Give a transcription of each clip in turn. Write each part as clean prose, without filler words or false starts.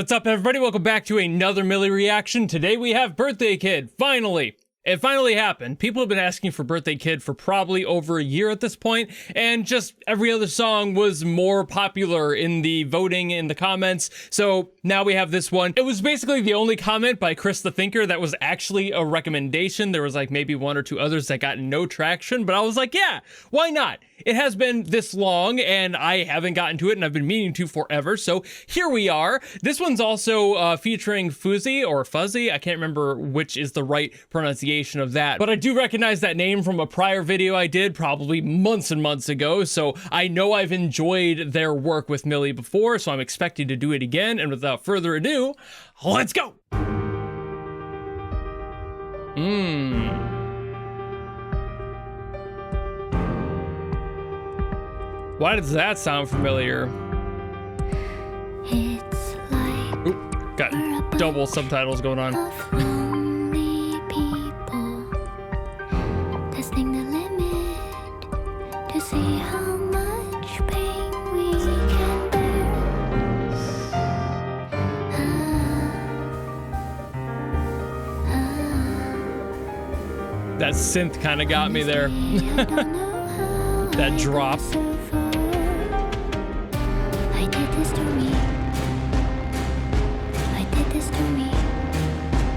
what's up, everybody? Welcome back to another Mili reaction. Today we have Birthday Kid. Finally! It finally happened. People have been asking for Birthday Kid for probably over a year at this point, and just every other song was more popular in the voting in the comments, so now we have this one. It was basically the only comment by Chris the Thinker that was actually a recommendation. There was like maybe one or two others that got no traction, but I was like, yeah, why not? It has been this long, and I haven't gotten to it, and I've been meaning to forever, so here we are. This one's also featuring Fuzzy, or Fuzzy, I can't remember which is the right pronunciation of that, but I do recognize that name from a prior video I did probably months and months ago, so I know I've enjoyed their work with Mili before, so I'm expecting to do it again, and without further ado, let's go! Why does that sound familiar? It's like Oop, got double subtitles going on. lonely people testing the limit to see how much pain we can bear. That synth kind of got me there. I don't know how That drop. I did this to me. I did this to me.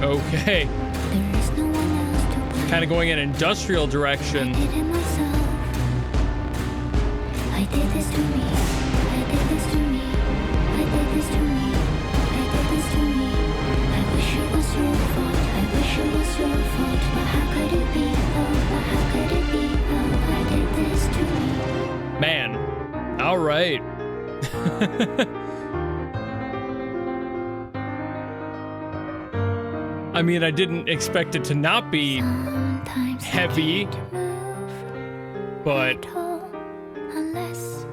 Okay, There is no one else to blame. kind of going in industrial I direction. did it myself. I did this to me. I did this to me. I did this to me. I did this to me. I wish it was your fault. I wish it was your fault. But how could it be? Oh, but how could it be? Oh, I did this to me. Man, all right. I mean, I didn't expect it to not be Sometimes I heavy, can't move but at all unless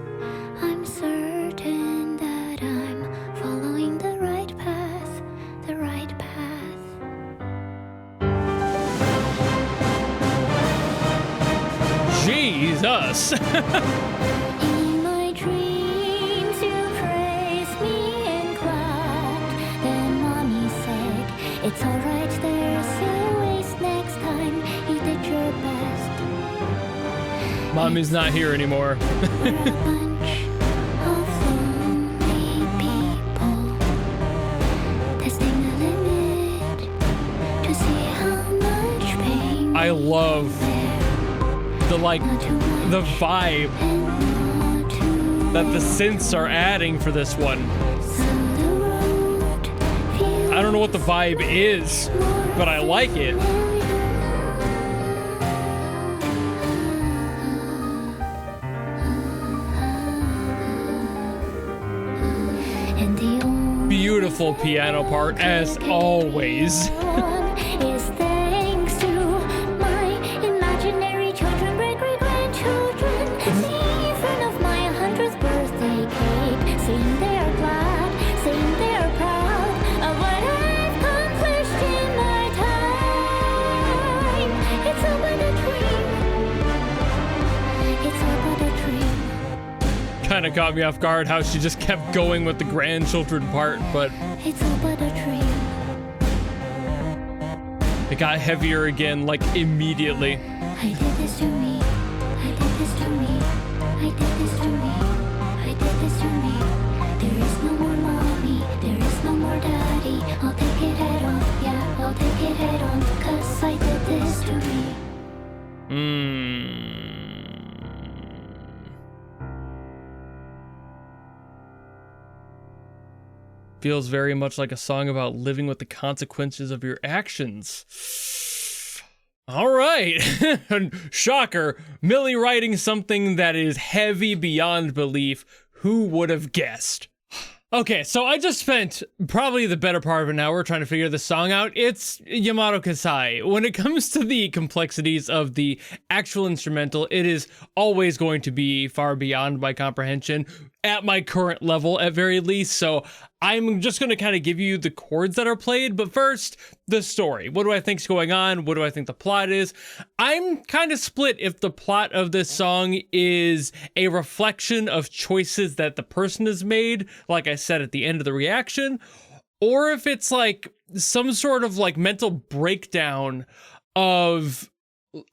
I'm certain that I'm following the right path, the right path. Jesus. In my dreams you praised me and clapped. Then mommy said, it's alright, there's a waste next time. You did your best. Mommy's not here anymore. We're a bunch of lonely people testing the limit to see how much pain I love the the vibe and not too that the synths are adding for this one. so the road feels I don't know what the vibe is, but I like it. and the only Beautiful piano part, as always. one is thanks to my imaginary children, great-great-grandchildren. Even of my 100th birthday cake, saying they are glad, saying they are proud of what I've accomplished in my time. It's all but a dream. It's all but a dream. Kind of caught me off guard how she just kept going with the grandchildren part, but It's all but a dream. it got heavier again, like immediately. I did this to me. I did this to me. I did this to me. I did this to me. There is no more mommy. There is no more daddy. I'll take it head on. Yeah, I'll take it head on. 'Cause I did this to me. Feels very much like a song about living with the consequences of your actions. All right. Shocker. Mili writing something that is heavy beyond belief. Who would have guessed? Okay, so I just spent probably the better part of an hour trying to figure this song out. It's Yamato Kasai. When it comes to the complexities of the actual instrumental, it is always going to be far beyond my comprehension, at my current level at very least, so I'm just going to kind of give you the chords that are played, but first, the story. What do I think's going on? What do I think the plot is? I'm kind of split if the plot of this song is a reflection of choices that the person has made, like I said at the end of the reaction, or if it's like some sort of like mental breakdown of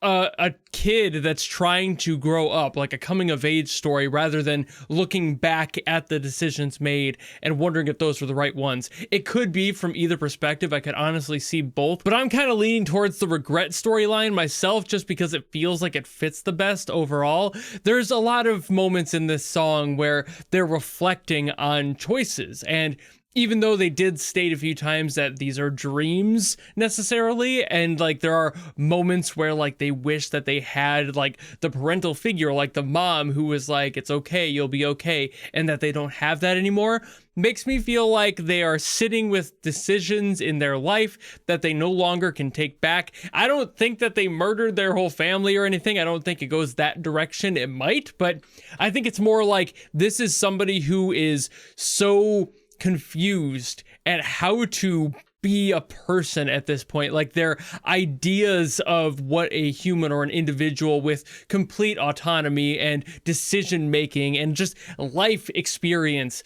a kid that's trying to grow up, like a coming of age story, rather than looking back at the decisions made and wondering if those were the right ones. It could be from either perspective. I could honestly see both, but I'm kind of leaning towards the regret storyline myself, just because it feels like it fits the best overall. There's a lot of moments in this song where they're reflecting on choices, and even though they did state a few times that these are dreams necessarily, and like there are moments where like they wish that they had like the parental figure, like the mom who was like, it's okay, you'll be okay, and that they don't have that anymore, makes me feel like they are sitting with decisions in their life that they no longer can take back. I don't think that they murdered their whole family or anything. I don't think it goes that direction. It might, but I think it's more like this is somebody who is so confused at how to be a person at this point. Like their ideas of what a human or an individual with complete autonomy and decision making and just life experience,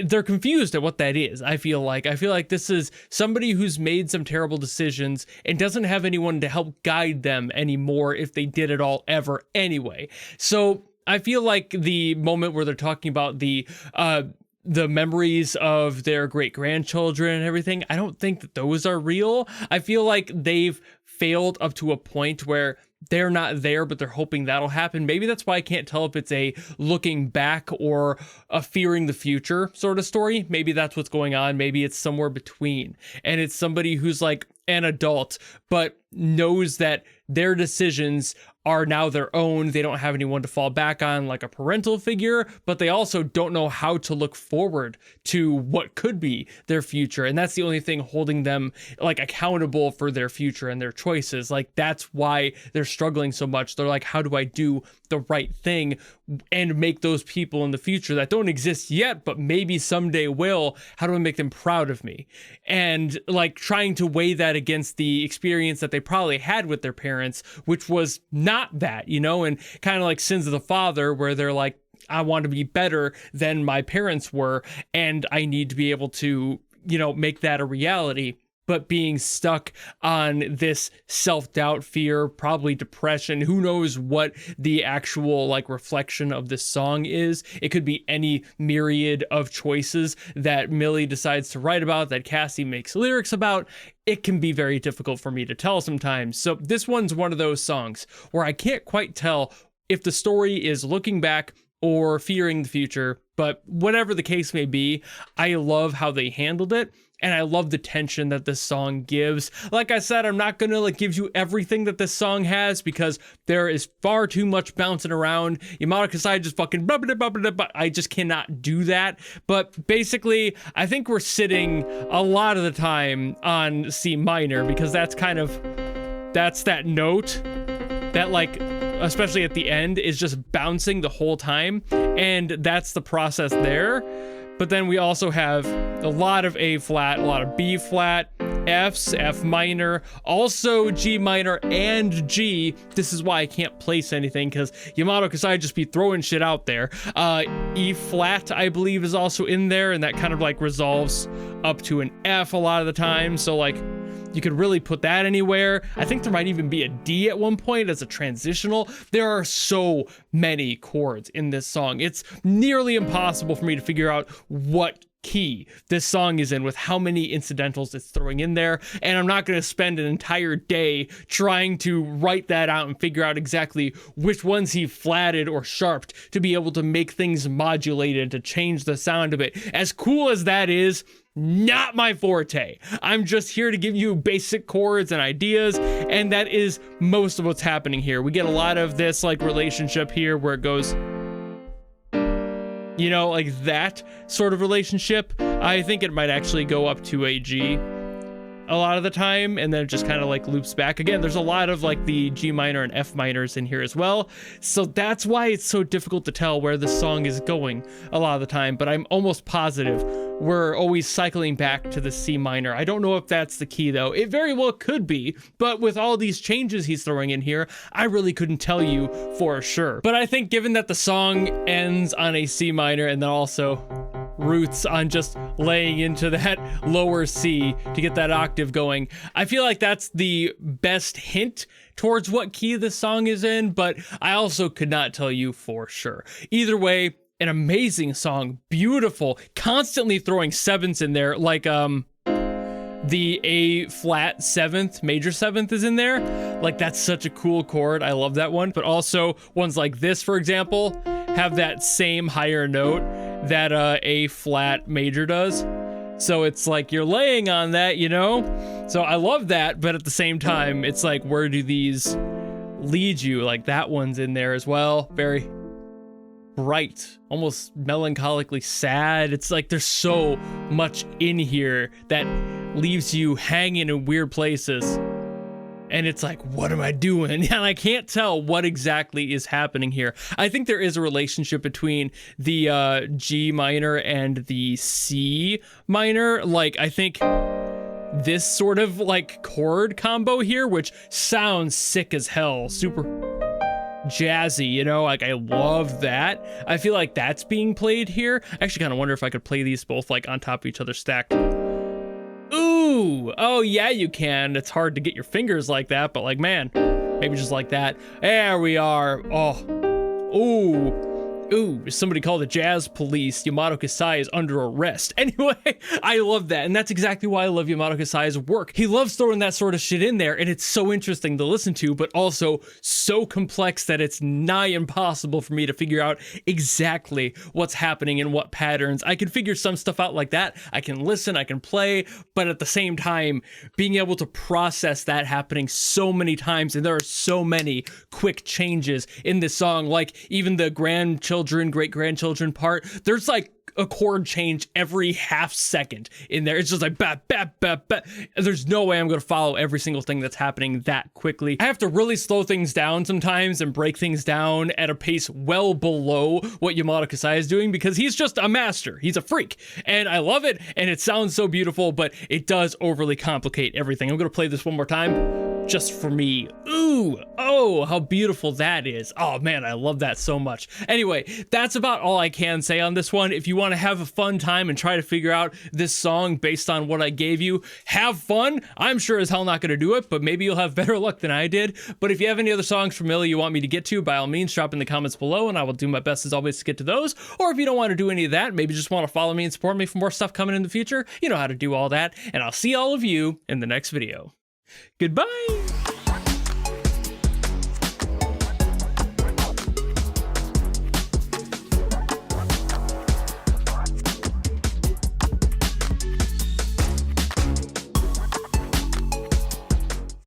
they're confused at what that is. I feel like this is somebody who's made some terrible decisions and doesn't have anyone to help guide them anymore if they did it all ever anyway. So I feel like the moment where they're talking about the memories of their great-grandchildren and everything, I don't think that those are real. I feel like they've failed up to a point where they're not there, but they're hoping that'll happen. Maybe that's why I can't tell if it's a looking back or a fearing the future sort of story. Maybe that's what's going on. Maybe it's somewhere between. And it's somebody who's like an adult, but knows that their decisions are now their own. They don't have anyone to fall back on like a parental figure, but they also don't know how to look forward to what could be their future. And that's the only thing holding them like accountable for their future and their choices. Like that's why they're struggling so much. They're like, how do I do the right thing and make those people in the future that don't exist yet, but maybe someday will, how do I make them proud of me? And like trying to weigh that against the experience that they probably had with their parents, which was not that, you know, and kind of like Sins of the Father, where they're like, I want to be better than my parents were, and I need to be able to, you know, make that a reality. But being stuck on this self-doubt, fear, probably depression, who knows what the actual like reflection of this song is. It could be any myriad of choices that Mili decides to write about, that Cassie makes lyrics about. It can be very difficult for me to tell sometimes. So this one's one of those songs where I can't quite tell if the story is looking back or fearing the future, but whatever the case may be, I love how they handled it. And I love the tension that this song gives. Like I said, I'm not going to like give you everything that this song has because there is far too much bouncing around. Yamato Kasai just fucking blah, blah, blah, blah, blah. I just cannot do that. But basically, I think we're sitting a lot of the time on C minor because that's that note that like, especially at the end, is just bouncing the whole time. And that's the process there. But then we also have a lot of A flat, a lot of B flat, Fs, F minor, also G minor and G. This is why I can't place anything because Yamato Kasai just be throwing shit out there. E flat, I believe, is also in there, and that kind of like resolves up to an F a lot of the time. So like you could really put that anywhere. I think there might even be a D at one point as a transitional. There are so many chords in this song. It's nearly impossible for me to figure out what key this song is in with how many incidentals it's throwing in there. And I'm not going to spend an entire day trying to write that out and figure out exactly which ones he flatted or sharped to be able to make things modulated to change the sound of it. As cool as that is, not my forte. I'm just here to give you basic chords and ideas, and that is most of what's happening here. We get a lot of this like relationship here where it goes, you know, like that sort of relationship. I think it might actually go up to a G a lot of the time, and then it just kind of like loops back again. There's a lot of like the G minor and F minors in here as well, so that's why it's so difficult to tell where this song is going a lot of the time. But I'm almost positive we're always cycling back to the C minor. I don't know if that's the key though. It very well could be, but with all these changes he's throwing in here, I really couldn't tell you for sure. But I think given that the song ends on a C minor and then also roots on just laying into that lower C to get that octave going. I feel like that's the best hint towards what key this song is in, but I also could not tell you for sure. Either way, an amazing song, beautiful, constantly throwing sevenths in there, like the A flat seventh, major seventh is in there. Like, that's such a cool chord. I love that one. But also ones like this, for example, have that same higher note that A flat major does. So it's like you're laying on that, you know? So I love that, but at the same time, it's like, where do these lead you? Like, that one's in there as well. Very bright, almost melancholically sad. It's like there's so much in here that leaves you hanging in weird places. And it's like, what am I doing? And I can't tell what exactly is happening here. I think there is a relationship between the G minor and the C minor. Like, I think this sort of like chord combo here, which sounds sick as hell, super jazzy, you know, like I love that. I feel like that's being played here. I actually kind of wonder if I could play these both like on top of each other stacked. Ooh, oh yeah, you can. It's hard to get your fingers like that, but like, man, maybe just like that. There we are. Oh, ooh. Ooh, somebody called the jazz police. Yamato Kasai is under arrest. Anyway, I love that. And that's exactly why I love Yamato Kasai's work. He loves throwing that sort of shit in there, and it's so interesting to listen to, but also so complex that it's nigh impossible for me to figure out exactly what's happening and what patterns. I can figure some stuff out like that. I can listen, I can play, but at the same time, being able to process that happening so many times, and there are so many quick changes in this song, like even the grandchildren, great-grandchildren part, there's like a chord change every half second in there. It's just like bap, bap, bap, bap. There's no way I'm going to follow every single thing that's happening that quickly. I have to really slow things down sometimes and break things down at a pace well below what Yamato Kasai is doing, because he's just a master. He's a freak. And I love it, and it sounds so beautiful, but it does overly complicate everything. I'm going to play this one more time just for me. Ooh, oh, how beautiful that is. Oh man, I love that so much. Anyway, that's about all I can say on this one. If you want to have a fun time and try to figure out this song based on what I gave you, have fun. I'm sure as hell not going to do it, but maybe you'll have better luck than I did. But if you have any other songs from Mili you want me to get to, by all means, drop in the comments below, and I will do my best as always to get to those. Or if you don't want to do any of that, maybe just want to follow me and support me for more stuff coming in the future, you know how to do all that. And I'll see all of you in the next video. Goodbye!